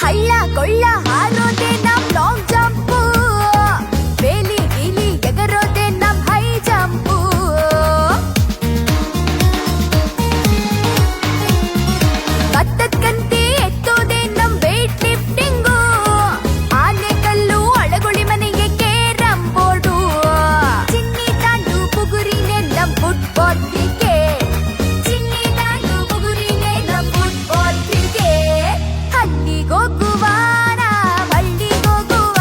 ಹಳ್ಳ ಕೊಳ್ಳ ಹಾರೋದೆ ನಮ್ ಲಾಂಗ್ ಜಂಪು, ಬೇಲಿ ಗೀಲಿ ಎಗರೋದೆ ನಮ್ ಹೈ ಜಂಪು. ಕತ್ತದ್ ಕಂತಿ ಎತ್ತೋದೆ ನಮ್ ವೇಟ್ ಲಿಫ್ಟಿಂಗು, ಆನೆ ಕಲ್ಲು ಅಳಗುಳಿ ಮನೆಗೆ ಕೇರಂ ಬೋರ್ಡು. ಚಿನ್ನಿ ತಾಂಡು ಬುಗುರಿನೆ ನಮ್ ಫುಟ್ಬಾಲ್ ಕ್ರಿಕೆಟ್, ಚಿನ್ನಿ ತಾಂಡು ಬುಗುರಿನೆ ನಮ್ ಫುಟ್ಬಾಲ್ ಕ್ರಿಕೆಟ್. ಹಳ್ಳಿಗೋಗುವ ಹಳ್ಳಿಗೋಗುವ,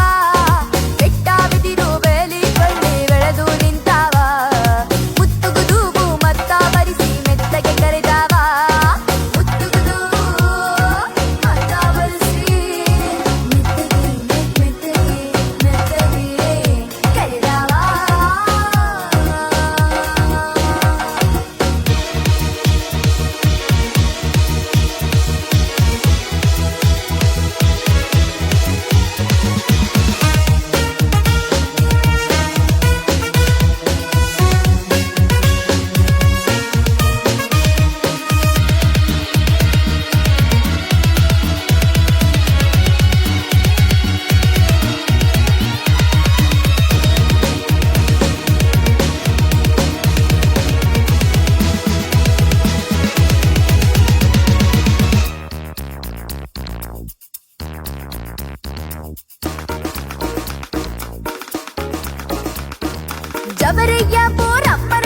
ಬೆಟ್ಟ ಬಿದಿರು ಬೇಲಿ ಬಳ್ಳಿ ಬೆಳೆದು ನಿಂತಾವ, ಮುತ್ತುಗುದೂಗು ಮತ್ತ ಬರಿಸಿ ಮೆತ್ತಗೆ ಕರೆದಾವ, ಮುತ್ತುಗುದೂಗು ಮತ್ತ ಬರಿಸಿ ಮೆತ್ತಗೆ ಮೆತ್ತಗೆ ಮೆತ್ತಗೆ ಕರೆದಾವ. ಜವರಯ್ಯ ಬೋರಪ್ಪರ